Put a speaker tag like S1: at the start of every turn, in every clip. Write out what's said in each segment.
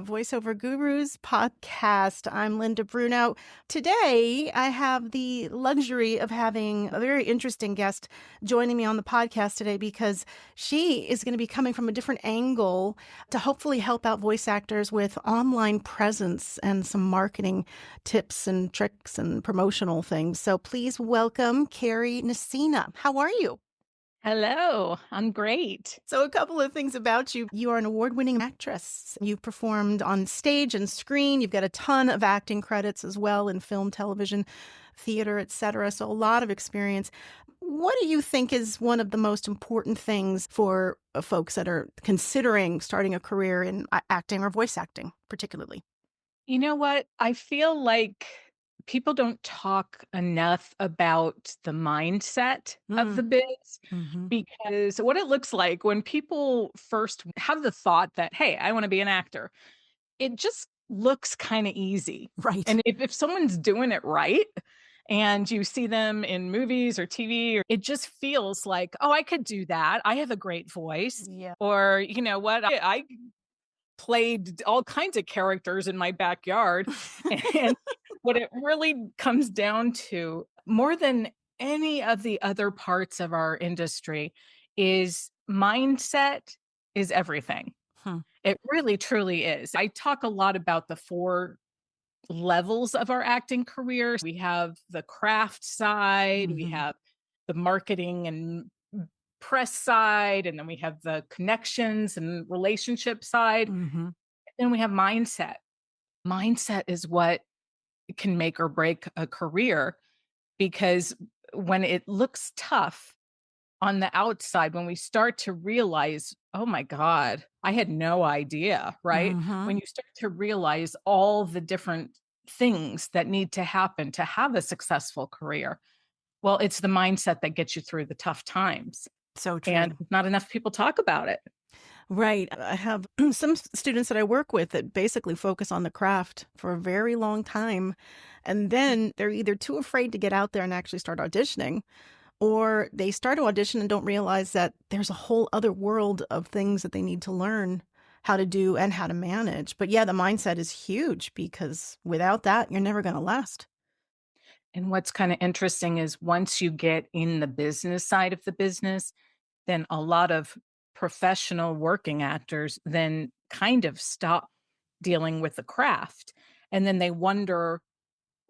S1: Voiceover Gurus podcast. I'm Linda Bruno. Today, I have the luxury of having a very interesting guest joining me on the podcast today because she is going to be coming from a different angle to hopefully help out voice actors with online presence and some marketing tips and tricks and promotional things. So please welcome Kari Nissena. How are you?
S2: Hello, I'm great.
S1: So a couple of things about you. You are an award-winning actress. You've performed on stage and screen. You've got a ton of acting credits as well in film, television, theater, etc. So a lot of experience. What do you think is one of the most important things for folks that are considering starting a career in acting or voice acting, particularly?
S2: You know what? I feel like people don't talk enough about the mindset of the biz
S1: Mm-hmm.
S2: because what it looks like when people first have the thought that, hey, I want to be an actor, it just looks kind of easy.
S1: Right.
S2: And if someone's doing it right, and you see them in movies or TV, or it just feels like, oh, I could do that. I have a great voice.
S1: Yeah.
S2: Or, you know what? I played all kinds of characters in my backyard. And what it really comes down to, more than any of the other parts of our industry, is mindset is everything.
S1: Hmm.
S2: It really, truly is. I talk a lot about the four levels of our acting careers. We have the craft side, we
S1: Mm-hmm.
S2: have the marketing and press side, and then we have the connections and relationship side.
S1: Mm-hmm.
S2: Then we have mindset. Mindset is what can make or break a career, because when it looks tough on the outside, when we start to realize, oh my God, I had no idea, right?
S1: Mm-hmm.
S2: When you start to realize all the different things that need to happen to have a successful career, well, it's the mindset that gets you through the tough times.
S1: So true.
S2: And not enough people talk about it.
S1: Right. I have some students that I work with that basically focus on the craft for a very long time. And then they're either too afraid to get out there and actually start auditioning, or they start to audition and don't realize that there's a whole other world of things that they need to learn how to do and how to manage. But yeah, the mindset is huge because without that, you're never going to last.
S2: And what's kind of interesting is once you get in the business side of the business, then a lot of professional working actors then kind of stop dealing with the craft. And then they wonder,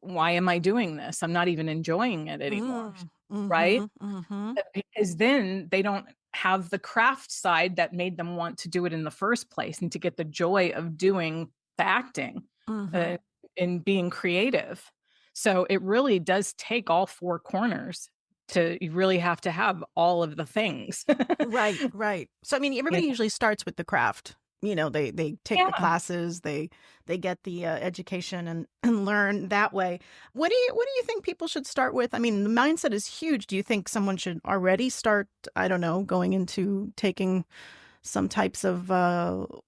S2: why am I doing this? I'm not even enjoying it anymore. Right?
S1: Mm-hmm.
S2: Because then they don't have the craft side that made them want to do it in the first place and to get the joy of doing the acting
S1: Mm-hmm.
S2: and being creative. So it really does take all four corners you really have to have all of the things.
S1: Right, right. So, I mean,
S2: Yeah.
S1: everybody usually starts with the craft. You know, they take the
S2: Yeah.
S1: classes, they get the education and learn that way. What do you think people should start with? I mean, the mindset is huge. Do you think someone should already start, I don't know, going into taking some types of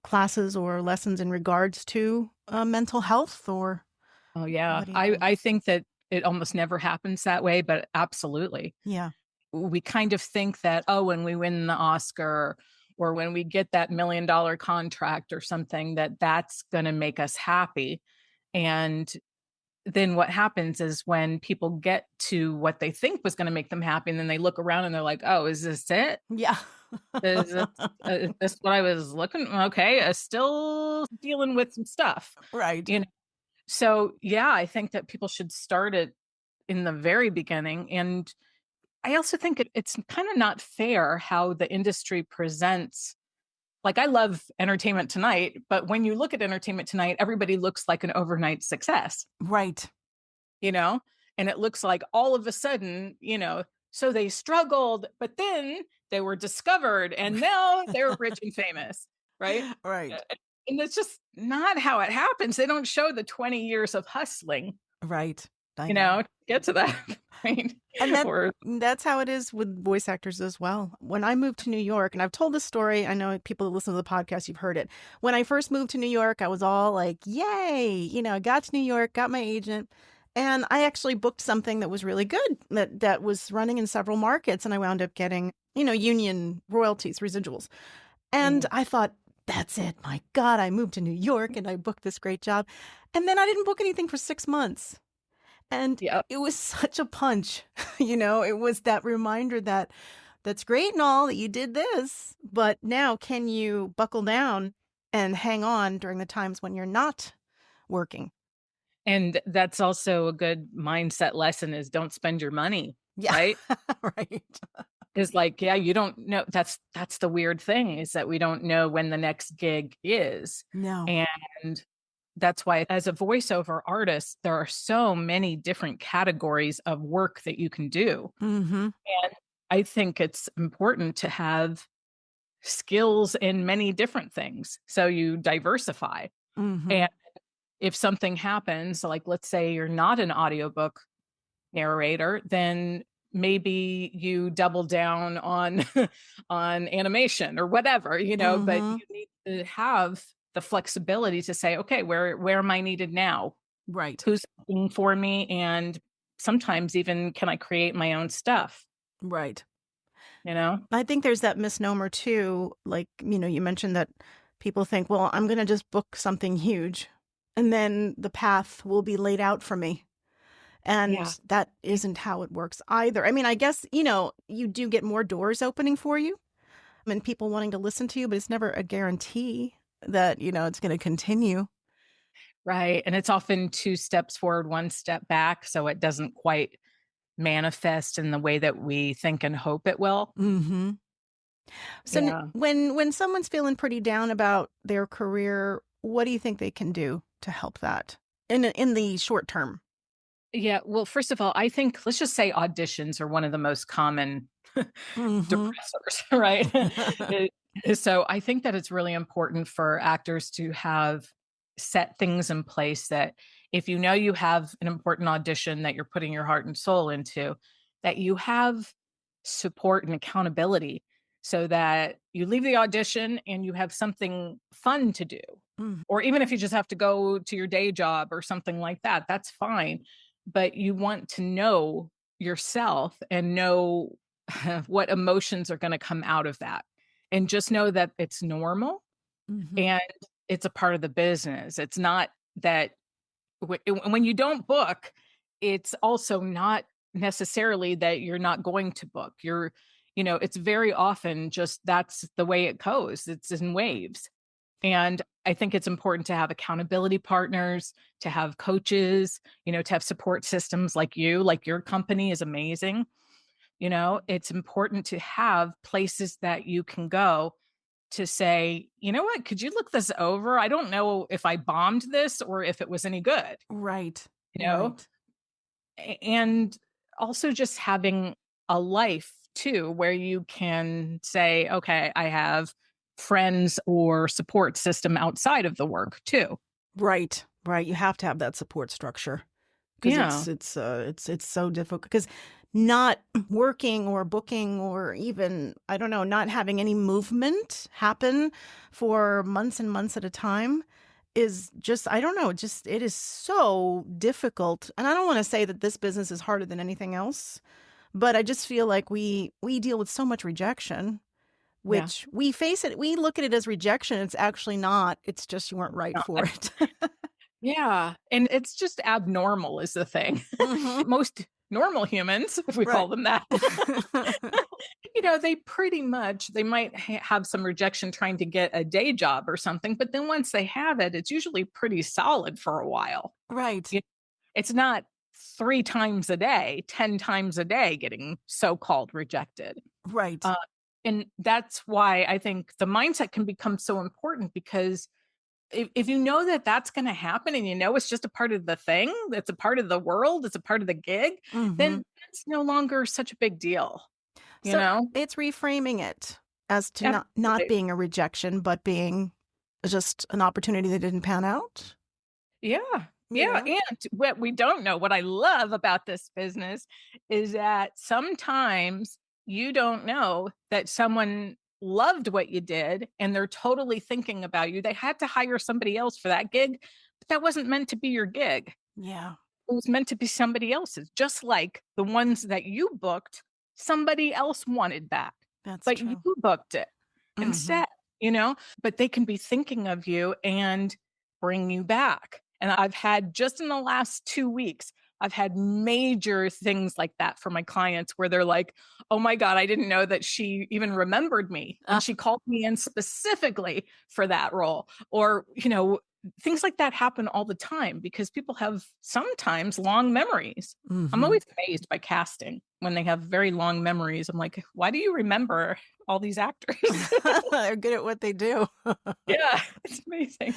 S1: classes or lessons in regards to mental health, or
S2: Oh, yeah.
S1: what do you
S2: I,
S1: think?
S2: I think that it almost never happens that way, but absolutely.
S1: Yeah.
S2: We kind of think that, oh, when we win the Oscar or when we get that $1 million contract or something, that's going to make us happy. And then what happens is when people get to what they think was going to make them happy, and then they look around and they're like, oh, is this it?
S1: Yeah.
S2: Is this what I was looking? Okay. Still dealing with some stuff,
S1: Right.
S2: you know? So yeah, I think that people should start it in the very beginning. And I also think it's kind of not fair how the industry presents. Like, I love Entertainment Tonight, but when you look at Entertainment Tonight, everybody looks like an overnight success,
S1: Right.
S2: you know? And it looks like all of a sudden, so they struggled, but then they were discovered and now they're rich and famous, right?
S1: Right.
S2: And it's just not how it happens. They don't show the 20 years of hustling,
S1: Right. I know.
S2: to get to that point.
S1: And
S2: Or
S1: that's how it is with voice actors as well. When I moved to New York, and I've told this story, I know people that listen to the podcast, you've heard it. When I first moved to New York, I was all like, yay, I got to New York, got my agent, and I actually booked something that was really good, that was running in several markets, and I wound up getting, union royalties, residuals. And
S2: Mm.
S1: I thought, that's it. My God, I moved to New York and I booked this great job. And then I didn't book anything for 6 months. And
S2: Yep.
S1: it was such a punch. It was that reminder that that's great and all that you did this, but now can you buckle down and hang on during the times when you're not working?
S2: And that's also a good mindset lesson is don't spend your money,
S1: Yeah,
S2: right?
S1: right.
S2: Is like, yeah, you don't know. That's the weird thing is that we don't know when the next gig is.
S1: No.
S2: And that's why as a voiceover artist, there are so many different categories of work that you can do.
S1: Mm-hmm.
S2: And I think it's important to have skills in many different things. So you diversify.
S1: Mm-hmm.
S2: And if something happens, like let's say you're not an audiobook narrator, then maybe you double down on on animation or whatever, but
S1: Mm-hmm.
S2: you need to have the flexibility to say, okay, where am I needed now?
S1: Right.
S2: Who's looking for me? And sometimes even can I create my own stuff,
S1: Right.
S2: you know?
S1: I think there's that misnomer too. Like, you mentioned that people think, well, I'm going to just book something huge and then the path will be laid out for me. And
S2: Yeah.
S1: that isn't how it works either. I mean, I guess, you do get more doors opening for you and people wanting to listen to you, but it's never a guarantee that, it's going to continue.
S2: Right. And it's often two steps forward, one step back. So it doesn't quite manifest in the way that we think and hope it will.
S1: Mm-hmm. So
S2: Yeah.
S1: when someone's feeling pretty down about their career, what do you think they can do to help that in the short term?
S2: Yeah. Well, first of all, I think let's just say auditions are one of the most common
S1: Mm-hmm.
S2: depressors, right? So I think that it's really important for actors to have set things in place that if you know you have an important audition that you're putting your heart and soul into, that you have support and accountability so that you leave the audition and you have something fun to do.
S1: Mm,
S2: Or even if you just have to go to your day job or something like that, that's fine. But you want to know yourself and know what emotions are going to come out of that. And just know that it's normal
S1: mhm.
S2: and it's a part of the business. It's not that when you don't book, it's also not necessarily that you're not going to book. It's very often just that's the way it goes. It's in waves. And I think it's important to have accountability partners, to have coaches, to have support systems like your company is amazing. It's important to have places that you can go to say, you know what, could you look this over? I don't know if I bombed this or if it was any good,
S1: Right.
S2: you know?
S1: Right.
S2: And also just having a life too, where you can say, okay, I have friends or support system outside of the work too.
S1: Right. Right. You have to have that support structure because
S2: Yeah.
S1: it's so difficult because not working or booking or even, I don't know, not having any movement happen for months and months at a time is just, I don't know, just it is so difficult. And I don't want to say that this business is harder than anything else, but I just feel like we deal with so much rejection,
S2: Yeah.
S1: which we look at it as rejection. It's actually not. It's just you weren't right for it.
S2: Yeah, and it's just abnormal is the thing.
S1: Hmm.
S2: Most normal humans, if we
S1: Right.
S2: call them that, they pretty much they might have some rejection trying to get a day job or something, but then once they have it, it's usually pretty solid for a while.
S1: Right.
S2: You It's not 3 times a day, 10 times a day getting so-called rejected.
S1: Right.
S2: Uh, and that's why I think the mindset can become so important because if you know that that's gonna happen and it's just a part of the thing, it's a part of the world, it's a part of the gig,
S1: Hmm.
S2: then it's no longer such a big deal, you
S1: So
S2: know?
S1: it's reframing it as to not
S2: Absolutely.
S1: being a rejection, but being just an opportunity that didn't pan out.
S2: Yeah. Yeah,
S1: Yeah.
S2: and what we don't know, what I love about this business is that sometimes you don't know that someone loved what you did and they're totally thinking about you. They had to hire somebody else for that gig, but that wasn't meant to be your gig.
S1: Yeah.
S2: It was meant to be somebody else's, just like the ones that you booked, somebody else wanted that,
S1: That's
S2: but you
S1: true.
S2: booked it
S1: Hmm.
S2: instead, but they can be thinking of you and bring you back. And I've had just in the last 2 weeks, I've had major things like that for my clients where they're like, oh my God, I didn't know that she even remembered me when she called me in specifically for that role. Or, things like that happen all the time because people have sometimes long memories. I'm always amazed by casting when they have very long memories. I'm like, why do you remember all these actors?
S1: They're good at what they do.
S2: Yeah, it's amazing.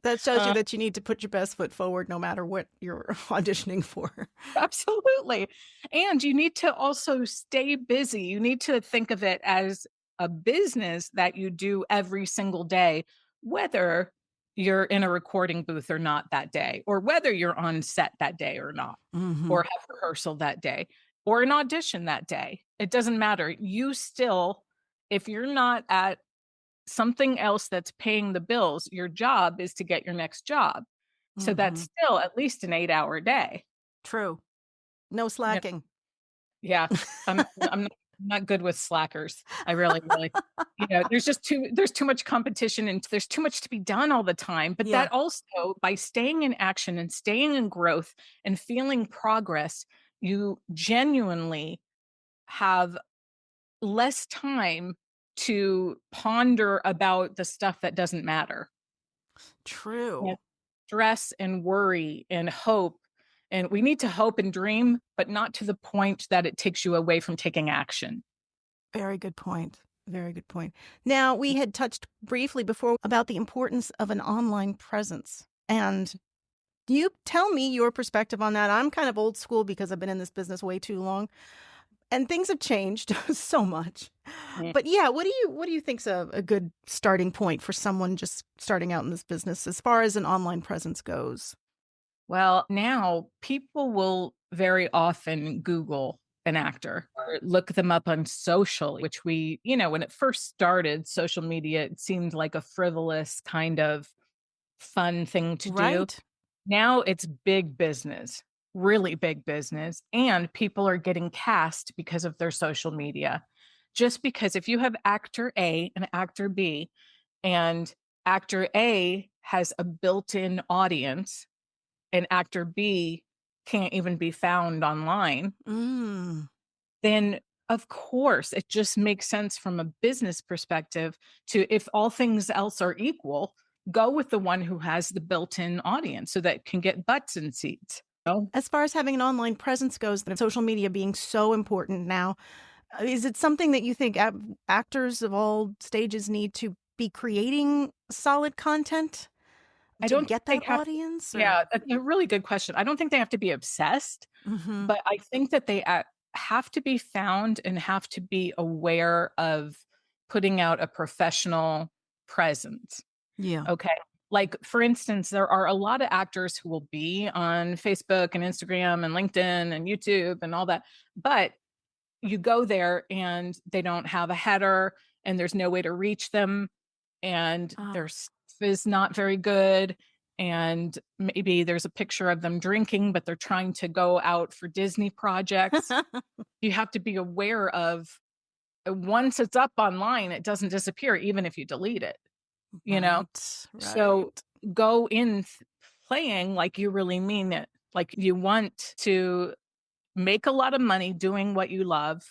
S1: That shows you that you need to put your best foot forward no matter what you're auditioning for.
S2: Absolutely. And you need to also stay busy. You need to think of it as a business that you do every single day, whether you're in a recording booth or not that day, or whether you're on set that day or not, or have rehearsal that day, or an audition that day. It doesn't matter. You still, if you're not at something else that's paying the bills, your job is to get your next job. So that's still at least an 8-hour day.
S1: True. No slacking.
S2: Yeah. I'm not good with slackers. I really, there's too much competition and there's too much to be done all the time. But that also, by staying in action and staying in growth and feeling progress, you genuinely have less time to ponder about the stuff that doesn't matter.
S1: True.
S2: Yeah. Stress and worry and hope. And we need to hope and dream, but not to the point that it takes you away from taking action.
S1: Very good point. Very good point. Now, we had touched briefly before about the importance of an online presence. And you tell me your perspective on that. I'm kind of old school because I've been in this business way too long. And things have changed so much. But yeah, what do you think's a good starting point for someone just starting out in this business as far as an online presence goes?
S2: Well, now people will very often Google an actor or look them up on social, which when it first started, social media, it seemed like a frivolous kind of fun thing to do.
S1: Right.
S2: Now it's big business, really big business. And people are getting cast because of their social media. Just because if you have actor A and actor B, and actor A has a built-in audience, and actor B can't even be found online, then of course it just makes sense from a business perspective to, if all things else are equal, go with the one who has the built-in audience so that it can get butts in seats.
S1: As far as having an online presence goes, and social media being so important now, is it something that you think actors of all stages need to be creating solid content to get that audience?
S2: Yeah, that's a really good question. I don't think they have to be obsessed, but I think that they have to be found and have to be aware of putting out a professional presence.
S1: Yeah.
S2: Okay. Like, for instance, there are a lot of actors who will be on Facebook and Instagram and LinkedIn and YouTube and all that, but you go there and they don't have a header and there's no way to reach them and their stuff is not very good. And maybe there's a picture of them drinking, but they're trying to go out for Disney projects. You have to be aware of, once it's up online, it doesn't disappear, even if you delete it,
S1: Right.
S2: So go in playing like you really mean it. Like you want to make a lot of money doing what you love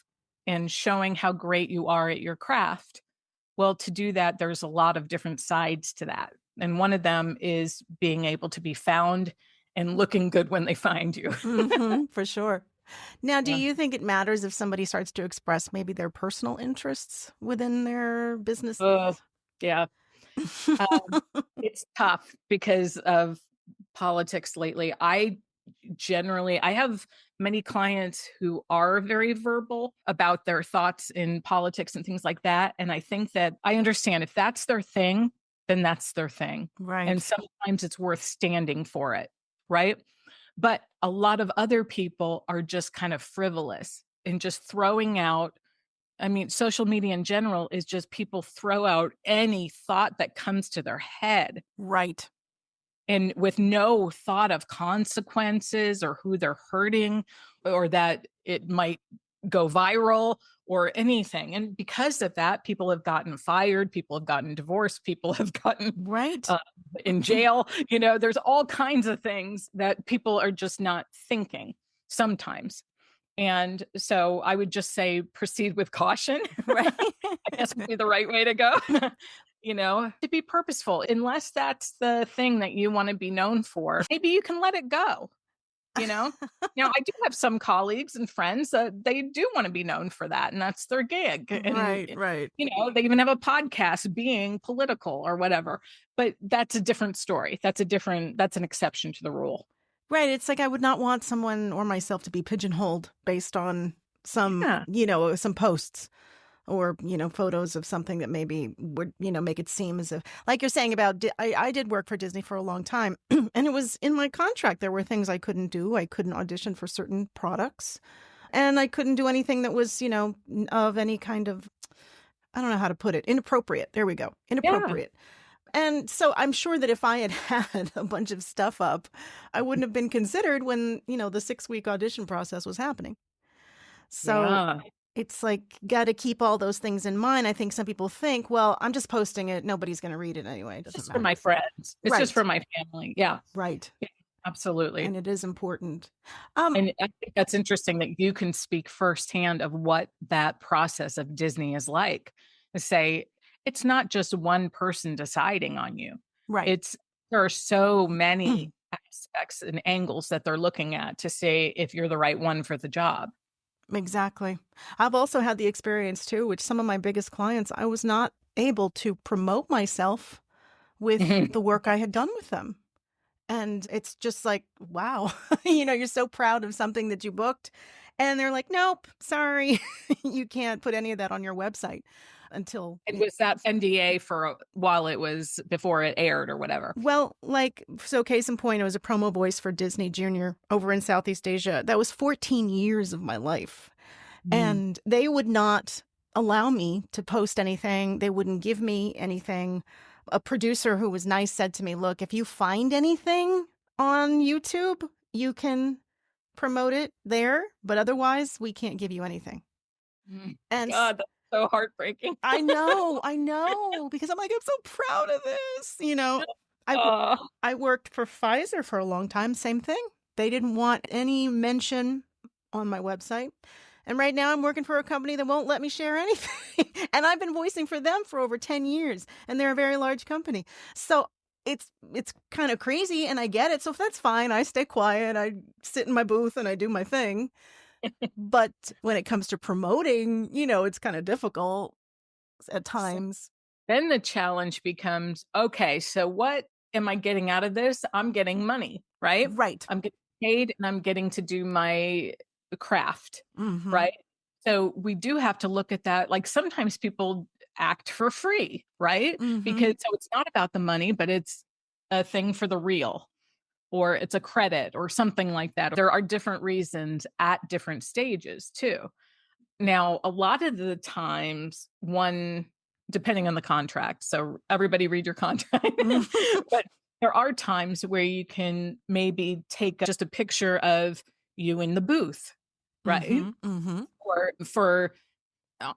S2: and showing how great you are at your craft. Well, to do that, there's a lot of different sides to that. And one of them is being able to be found and looking good when they find you.
S1: For sure. Now, do you think it matters if somebody starts to express maybe their personal interests within their business?
S2: Yeah. It's tough because of politics lately. I have many clients who are very verbal about their thoughts in politics and things like that. And I think that I understand if that's their thing, then that's their thing.
S1: Right.
S2: And sometimes it's worth standing for it. Right. But a lot of other people are just kind of frivolous and just throwing out. I mean, social media in general is just people throw out any thought that comes to their head.
S1: Right.
S2: And with no thought of consequences or who they're hurting or that it might go viral or anything. And because of that, people have gotten fired, people have gotten divorced, people have gotten
S1: Right.
S2: uh, in jail. There's all kinds of things that people are just not thinking sometimes. And so I would just say proceed with caution.
S1: Right.
S2: I guess would be the right way to go. To be purposeful, unless that's the thing that you want to be known for, maybe you can let it go. you know? Now, I do have some colleagues and friends that they do want to be known for that, and that's their gig. And,
S1: Right, right.
S2: they even have a podcast being political or whatever. But that's a different story. That's an exception to the rule.
S1: Right. It's like I would not want someone or myself to be pigeonholed based on
S2: Yeah.
S1: some posts or, photos of something that maybe would, make it seem as if, like you're saying about, I did work for Disney for a long time, and it was in my contract. There were things I couldn't do. I couldn't audition for certain products, and I couldn't do anything that was, of any kind of, I don't know how to put it, inappropriate. There we go. Inappropriate. And so I'm sure that if I had had a bunch of stuff up, I wouldn't have been considered when, the 6-week audition process was happening. So
S2: Yeah.
S1: it's like, got to keep all those things in mind. I think some people think, well, I'm just posting it. Nobody's going to read it anyway. It
S2: It's
S1: doesn't
S2: just for
S1: matter.
S2: my friends. It's
S1: Right.
S2: just for my family. Yeah,
S1: Right.
S2: absolutely.
S1: And it is important.
S2: And I think that's interesting that you can speak firsthand of what that process of Disney is like. To say it's not just one person deciding on you.
S1: Right.
S2: There are so many aspects and angles that they're looking at to say if you're the right one for the job.
S1: Exactly. I've also had the experience too, with some of my biggest clients. I was not able to promote myself with the work I had done with them. And it's just like, wow, you're so proud of something that you booked. And they're like, nope, sorry, you can't put any of that on your website until.
S2: It was that NDA for while it was before it aired or whatever.
S1: Well, so case in point, I was a promo voice for Disney Junior over in Southeast Asia. That was 14 years of my life. And they would not allow me to post anything. They wouldn't give me anything. A producer who was nice said to me, look, if you find anything on YouTube, you can promote it there, but otherwise we can't give you anything. And
S2: God, that's so heartbreaking.
S1: I know, because I'm like, I'm so proud of this. I worked for Pfizer for a long time. Same thing. They didn't want any mention on my website. And right now I'm working for a company that won't let me share anything. And I've been voicing for them for over 10 years. And they're a very large company. So it's kind of crazy, and I get it. So that's fine. I stay quiet. I sit in my booth and I do my thing. But when it comes to promoting, it's kind of difficult at times.
S2: Then the challenge becomes, okay, so what am I getting out of this? I'm getting money, right?
S1: Right.
S2: I'm getting paid and I'm getting to do my craft,
S1: Mm-hmm.
S2: right? So we do have to look at that. Like sometimes people act for free, right?
S1: Mm-hmm.
S2: Because so it's not about the money, but it's a thing for the reel, or it's a credit or something like that. There are different reasons at different stages too. Now, a lot of the times, depending on the contract, so everybody read your contract, but there are times where you can maybe take just a picture of you in the booth, right?
S1: Mm-hmm.
S2: Or for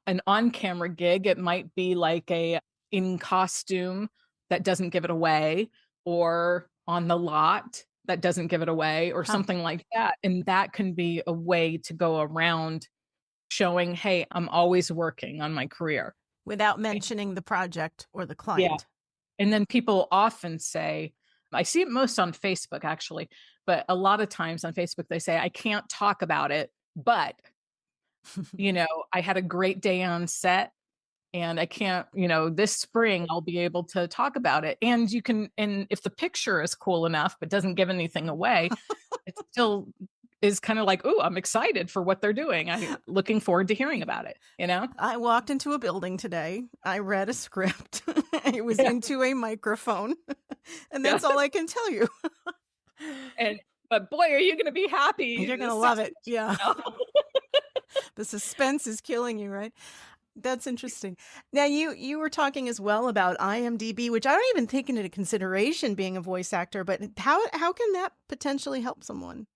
S2: an on-camera gig, it might be like a in costume that doesn't give it away, or on the lot that doesn't give it away, or something like that. And that can be a way to go around showing, hey, I'm always working on my career.
S1: Without mentioning the project or the client.
S2: Yeah. And then people often say, I see it most on Facebook actually, but a lot of times on Facebook, they say, I can't talk about it, but, I had a great day on set and I can't, this spring I'll be able to talk about it. And you can, and if the picture is cool enough, but doesn't give anything away, it still is kind of like, oh, I'm excited for what they're doing. I'm looking forward to hearing about it,
S1: I walked into a building today. I read a script. It was into a microphone. And that's all I can tell you.
S2: But boy, are you going to be happy.
S1: You're going to love it. Yeah. The suspense is killing you, right? That's interesting. Now, you were talking as well about IMDb, which I don't even take into consideration being a voice actor, but how can that potentially help someone?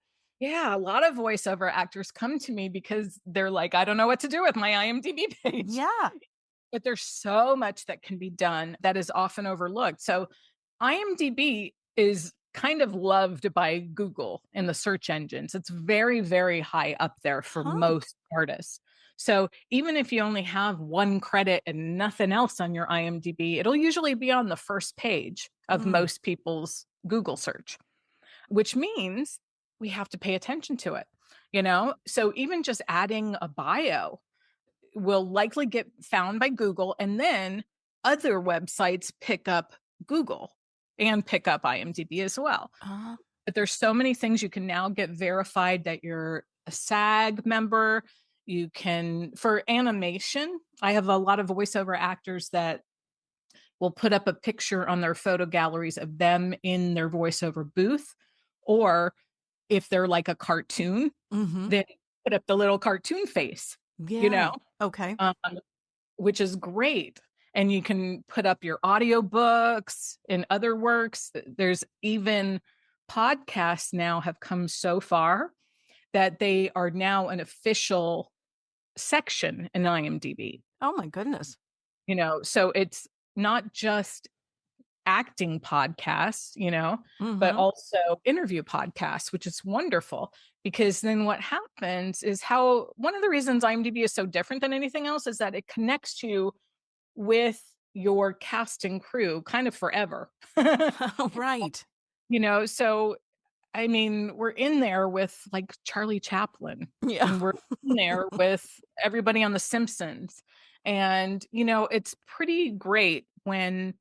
S2: Yeah, a lot of voiceover actors come to me because they're like, "I don't know what to do with my IMDb page."
S1: Yeah.
S2: But there's so much that can be done that is often overlooked. So IMDb is kind of loved by Google in the search engines. It's very, very high up there for
S1: Huh.
S2: most artists. So even if you only have one credit and nothing else on your IMDb, it'll usually be on the first page of
S1: Mm.
S2: most people's Google search, which means we have to pay attention to it. So even just adding a bio will likely get found by Google, and then other websites pick up Google and pick up IMDb as well.
S1: Uh,
S2: But there's so many things you can now get verified that you're a SAG member. You can, for animation, I have a lot of voiceover actors that will put up a picture on their photo galleries of them in their voiceover booth. Or if they're like a cartoon,
S1: mm-hmm.
S2: then put up the little cartoon face, you
S1: Yeah.
S2: know?
S1: Okay.
S2: Um, which is great. And you can put up your audiobooks and other works. There's even podcasts now have come so far that they are now an official section in IMDb.
S1: Oh my goodness.
S2: So it's not just acting podcasts, but
S1: Mm-hmm.
S2: also interview podcasts, which is wonderful because then what happens is how one of the reasons IMDb is so different than anything else is that it connects you with your cast and crew kind of forever.
S1: Right.
S2: So I mean, we're in there with like Charlie Chaplin
S1: Yeah.
S2: and we're in there with everybody on The Simpsons. And, it's pretty great when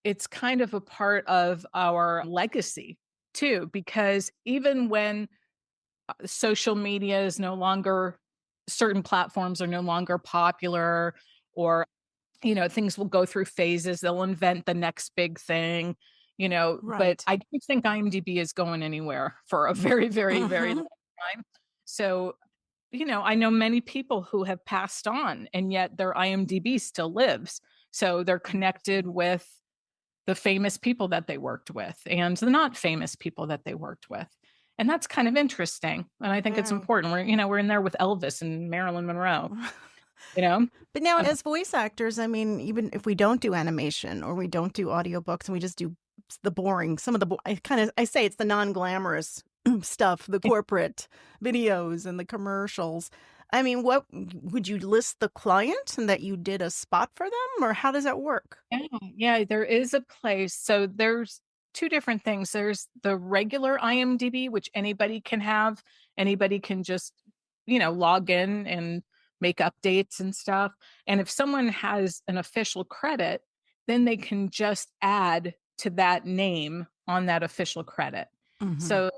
S2: it's kind of a part of our legacy too, because even when social media is no longer, certain platforms are no longer popular, or things will go through phases. They'll invent the next big thing, but
S1: Right.
S2: I don't think IMDb is going anywhere for a very, very, very
S1: Mm-hmm.
S2: long time. So, I know many people who have passed on and yet their IMDb still lives. So they're connected with the famous people that they worked with and the not famous people that they worked with. And that's kind of interesting. And I think it's
S1: Very.
S2: important. We're in there with Elvis and Marilyn Monroe, you know?
S1: But now,
S2: Um,
S1: as voice actors, I mean, even if we don't do animation or we don't do audiobooks and we just do the boring, some of the, I say it's the non glamorous stuff, the corporate videos and the commercials. I mean, what would you list the client and that you did a spot for them, or how does that work?
S2: Yeah, yeah, there is a place. So there's two different things. There's the regular IMDb, which anybody can have. Anybody can just, log in and make updates and stuff. And if someone has an official credit, then they can just add to that name on that official credit.
S1: Hmm.
S2: So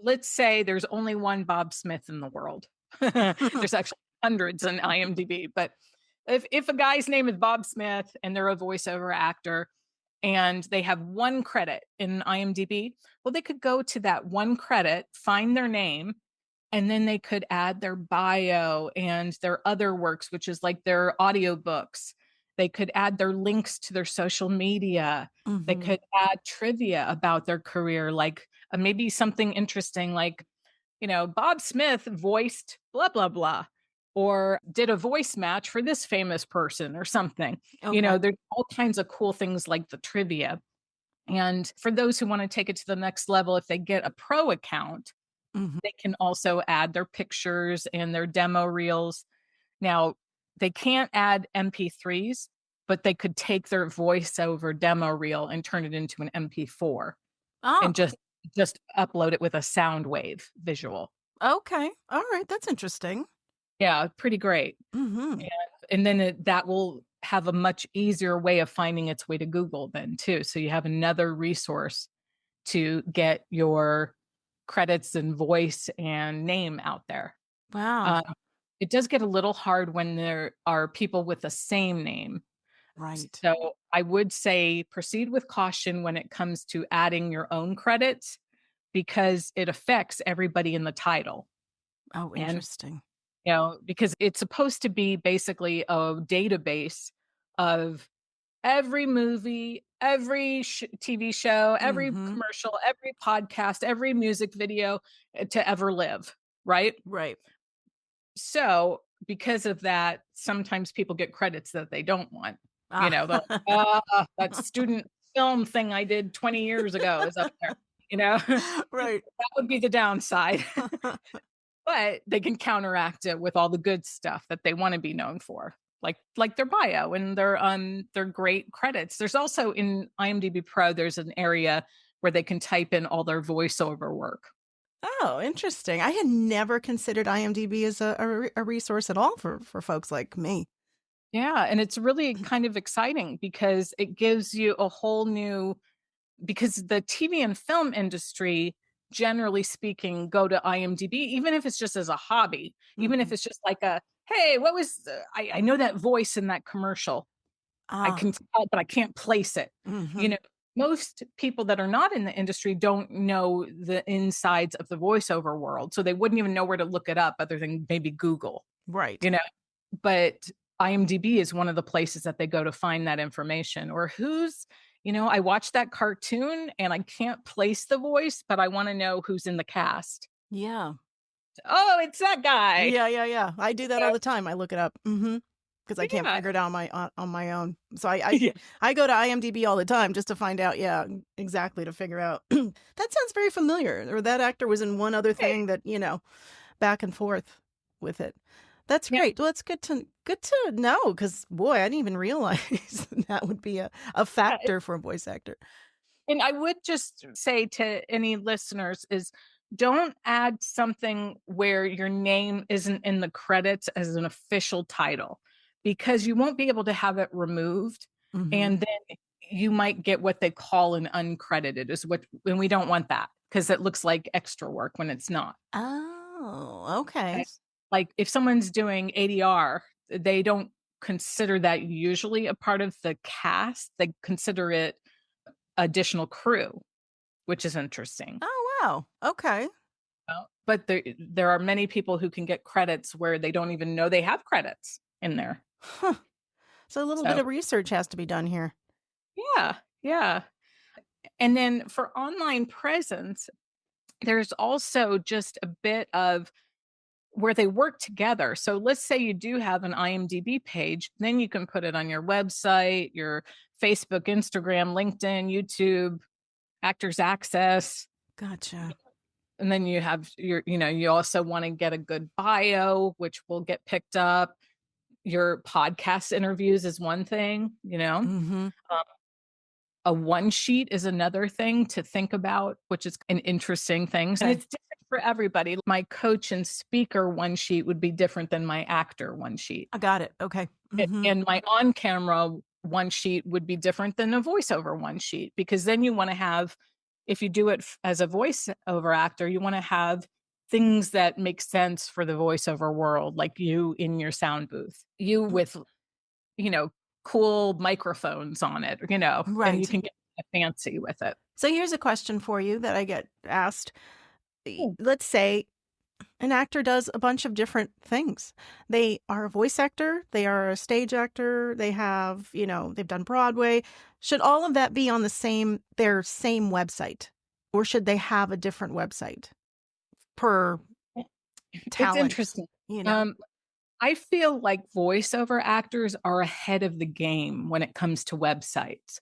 S2: let's say there's only one Bob Smith in the world. There's actually hundreds in IMDb, but if a guy's name is Bob Smith and they're a voiceover actor and they have one credit in IMDb, well, they could go to that one credit, find their name, and then they could add their bio and their other works, which is like their audiobooks. They could add their links to their social media. They
S1: Hmm.
S2: could add trivia about their career, like maybe something interesting like, Bob Smith voiced blah, blah, blah, or did a voice match for this famous person or something.
S1: Okay.
S2: There's all kinds of cool things like the trivia. And for those who want to take it to the next level, if they get a pro account,
S1: Hmm.
S2: they can also add their pictures and their demo reels. Now, they can't add MP3s, but they could take their voiceover demo reel and turn it into an MP4 and
S1: Oh,
S2: just upload it with a sound wave visual.
S1: okay. All right. That's interesting.
S2: Yeah, pretty great.
S1: Hmm.
S2: And and then that will have a much easier way of finding its way to Google then too. So you have another resource to get your credits and voice and name out there.
S1: Wow.
S2: Uh, it does get a little hard when there are people with the same name.
S1: Right.
S2: So I would say proceed with caution when it comes to adding your own credits because it affects everybody in the title.
S1: Oh,
S2: And
S1: interesting.
S2: because it's supposed to be basically a database of every movie, every TV show, every
S1: Mm-hmm.
S2: commercial, every podcast, every music video to ever live, right?
S1: Right.
S2: So, because of that, sometimes people get credits that they don't want. You
S1: Ah.
S2: know, that student film thing I did 20 years ago is up there, you know?
S1: Right.
S2: That would be the downside. But they can counteract it with all the good stuff that they wanna be known for, like their bio and their great credits. There's also in IMDb Pro, there's an area where they can type in all their voiceover work.
S1: Oh, interesting. I had never considered IMDb as a resource at all for folks like me.
S2: Yeah, and it's really kind of exciting because it gives you a whole new because the TV and film industry, generally speaking, go to IMDb, even if it's just as a hobby, even if
S1: Mhm.
S2: it's just like a, hey, what was I know that voice in that commercial. I
S1: Ah.
S2: can tell, but I can't place it. You
S1: Mhm.
S2: know, most people that are not in the industry don't know the insides of the voiceover world. So they wouldn't even know where to look it up other than maybe Google,
S1: Right.
S2: you know. But IMDb is one of the places that they go to find that information or I watched that cartoon and I can't place the voice, but I want to know who's in the cast.
S1: Yeah.
S2: Oh, it's that guy.
S1: Yeah, yeah, yeah. I do that all
S2: Yeah.
S1: the time. I look it up. Mhm. Because I can't
S2: Yeah.
S1: figure it out on my own. So I
S2: Yeah.
S1: I go to IMDb all the time just to find out, yeah, exactly, to figure out. That sounds very familiar, or that actor was in one other
S2: Hey,
S1: thing that, back and forth with it. That's
S2: yeah.
S1: great. Well, it's good to know because boy, I didn't even realize that would be a factor for a voice actor.
S2: And I would just say to any listeners is don't add something where your name isn't in the credits as an official title because you won't be able to have it removed.
S1: Mhm.
S2: And then you might get what they call an uncredited and we don't want that because it looks like extra work when it's not.
S1: Oh, okay.
S2: Okay? Like if someone's doing ADR, they don't consider that usually a part of the cast. They consider it additional crew, which is interesting.
S1: Oh, wow. Okay.
S2: But there are many people who can get credits where they don't even know they have credits in there.
S1: Huh. So a little bit
S2: So,
S1: of research has to be done here.
S2: yeah, yeah. And then for online presence, there's also just a bit of where they work together. So let's say you do have an IMDb page, then you can put it on your website, your Facebook, Instagram, LinkedIn, YouTube, Actors Access.
S1: Gotcha.
S2: And then you also want to get a good bio, which will get picked up. Your podcast interviews is one thing.
S1: Mhm.
S2: Um, a one sheet is another thing to think about, which is an interesting thing. And
S1: Okay.
S2: it's different for everybody. My coach and speaker one sheet would be different than my actor one sheet.
S1: I got it. Okay. Mhm.
S2: And my on camera one sheet would be different than a voiceover one sheet because then you want to have, if you do it as a voiceover actor, you want to have things that make sense for the voiceover world, like you in your sound booth, you with, you know, cool microphones on it, and you
S1: Right.
S2: can get fancy with it.
S1: So here's a question for you that I get asked.
S2: Hmm.
S1: Let's say an actor does a bunch of different things. They are a voice actor, they are a stage actor, they've done Broadway. Should all of that be on their same website? Or should they have a different website per
S2: It's
S1: talent,
S2: interesting.
S1: you know?
S2: Um, I feel like voiceover actors are ahead of the game when it comes to websites,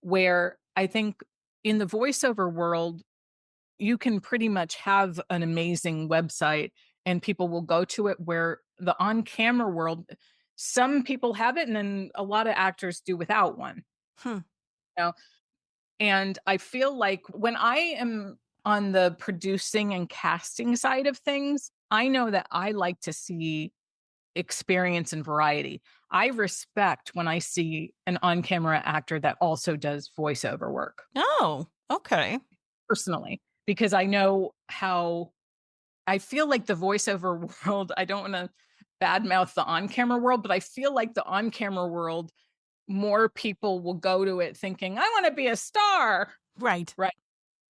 S2: where I think in the voiceover world, you can pretty much have an amazing website and people will go to it where the on camera world, some people have it and then a lot of actors do without one.
S1: Hmm.
S2: You know? And I feel like when I am on the producing and casting side of things, I know that I like to see experience and variety. I respect when I see an on camera actor that also does voiceover work
S1: Oh, okay.
S2: personally, because I know how I feel like the voiceover world, I don't want to badmouth the on camera world, but I feel like the on camera world, more people will go to it thinking, I want to be a star,
S1: Right.
S2: right?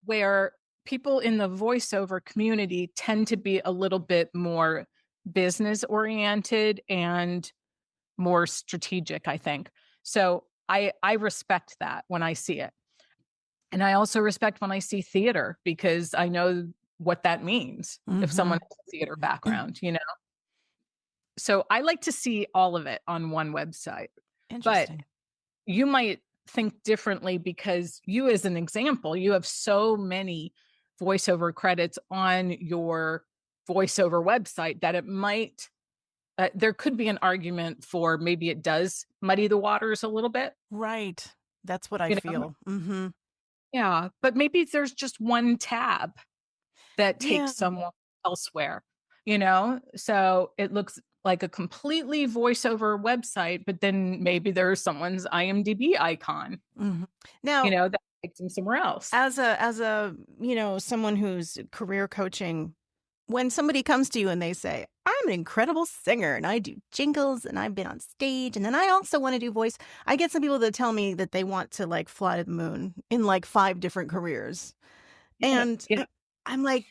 S2: Where people in the voiceover community tend to be a little bit more business oriented and more strategic, I think. So I respect that when I see it. And I also respect when I see theater because I know what that means if someone
S1: Mm-hmm.
S2: has a theater background, you know? So I like to see all of it on one website. But
S1: Interesting.
S2: you might think differently because you, as an example, you have so many voiceover credits on your voiceover website that it might, there could be an argument for maybe it does muddy the waters a little bit,
S1: Right. That's what I
S2: you know?
S1: feel. Mm-hmm.
S2: Yeah. But maybe there's just one tab that
S1: Yeah.
S2: takes someone elsewhere, you know? So it looks like a completely voiceover website, but then maybe there's someone's IMDb icon,
S1: Hmm.
S2: you
S1: Now,
S2: know, that takes them somewhere else.
S1: as a someone who's career coaching, when somebody comes to you and they say, "I'm an incredible singer and I do jingles and I've been on stage and then I also want to do voice," I get some people that tell me that they want to like fly to the moon in like 5 different careers.
S2: Yeah,
S1: And
S2: yeah,
S1: I'm like,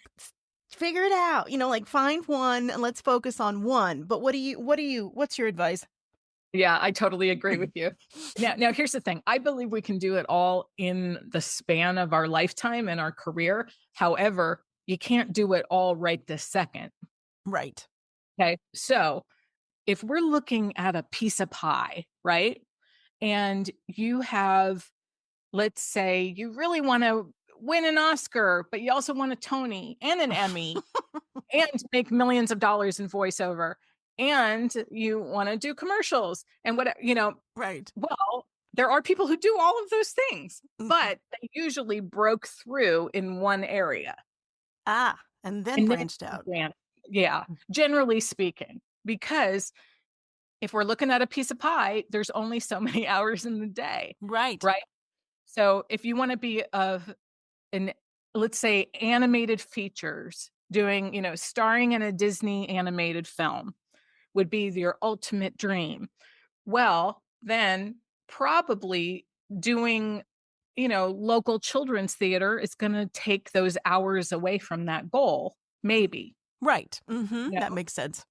S1: figure it out, like find one and let's focus on one. But what's your advice?
S2: yeah, I totally agree with you. Now here's the thing. I believe we can do it all in the span of our lifetime and our career. However, you can't do it all right this second.
S1: Right.
S2: Okay. So if we're looking at a piece of pie, right? And you have, let's say, you really want to win an Oscar, but you also want a Tony and an Emmy and make millions of dollars in voiceover, and you want to do commercials and what,
S1: Right.
S2: well, there are people who do all of those things,
S1: Mhm.
S2: but they usually broke through in one area
S1: And then
S2: and then
S1: branched out.
S2: ran. Yeah, generally speaking, because if we're looking at a piece of pie, there's only so many hours in the day,
S1: Right.
S2: right? So if you want to be of an, let's say, animated features, doing, starring in a Disney animated film would be your ultimate dream. Well, then probably doing, local children's theater is going to take those hours away from that goal, maybe.
S1: Right. Hmm.
S2: You
S1: That
S2: know,
S1: makes sense.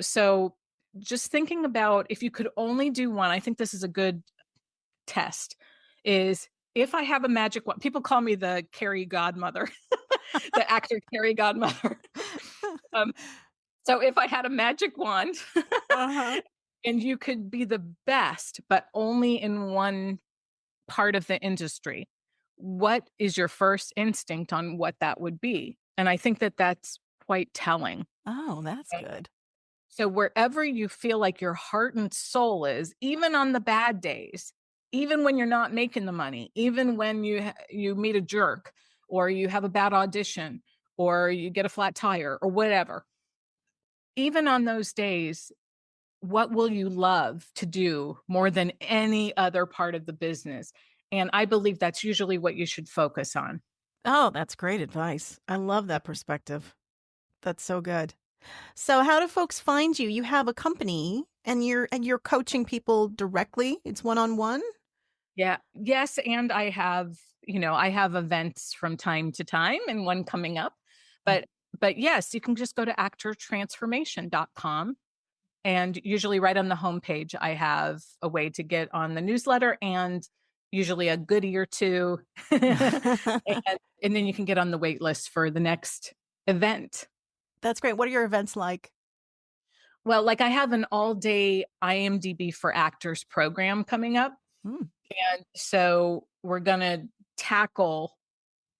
S2: so just thinking about if you could only do one, I think this is a good test is if I have a magic wand, people call me the Kari godmother, the actor Kari godmother. Um, so if I had a magic wand
S1: Uh-huh.
S2: and you could be the best, but only in one part of the industry, what is your first instinct on what that would be? And I think that that's quite telling.
S1: Oh, that's good.
S2: So wherever you feel like your heart and soul is, even on the bad days, even when you're not making the money, even when you meet a jerk or you have a bad audition or you get a flat tire or whatever, even on those days, what will you love to do more than any other part of the business? And I believe that's usually what you should focus on.
S1: Oh, that's great advice. I love that perspective. That's so good. So how do folks find you? You have a company and you're coaching people directly. It's one-on-one?
S2: Yeah. Yes. And I have events from time to time and one coming up.
S1: Mm.
S2: But yes, you can just go to actortransformation.com. And usually right on the homepage, I have a way to get on the newsletter and usually a goodie or two. And then you can get on the wait list for the next event.
S1: That's great. What are your events like?
S2: Well, like I have an all day IMDb for actors program coming up.
S1: Mm.
S2: And so we're going to tackle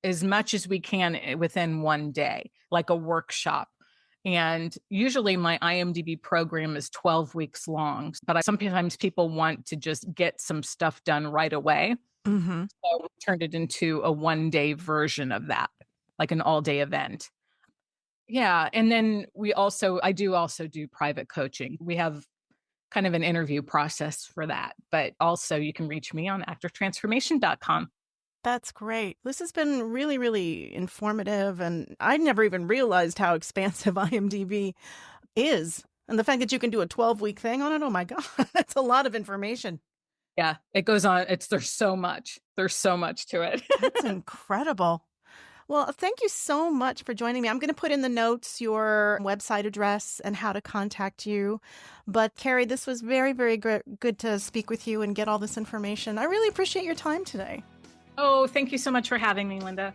S2: as much as we can within one day, like a workshop. And usually my IMDb program is 12 weeks long, but sometimes people want to just get some stuff done right away.
S1: Mhm.
S2: So we turned it into a 1 day version of that, like an all day event. Yeah. And then I do also do private coaching. We have kind of an interview process for that, but also you can reach me on actortransformation.com.
S1: That's great. This has been really, really informative, and I never even realized how expansive IMDb is. And the fact that you can do a 12-week thing on it, oh my God, that's a lot of information.
S2: Yeah, it goes on. There's so much. There's so much to it.
S1: That's incredible. Well, thank you so much for joining me. I'm going to put in the notes your website address and how to contact you. But Kari, this was very, very good to speak with you and get all this information. I really appreciate your time today.
S2: Oh, thank you so much for having me, Linda.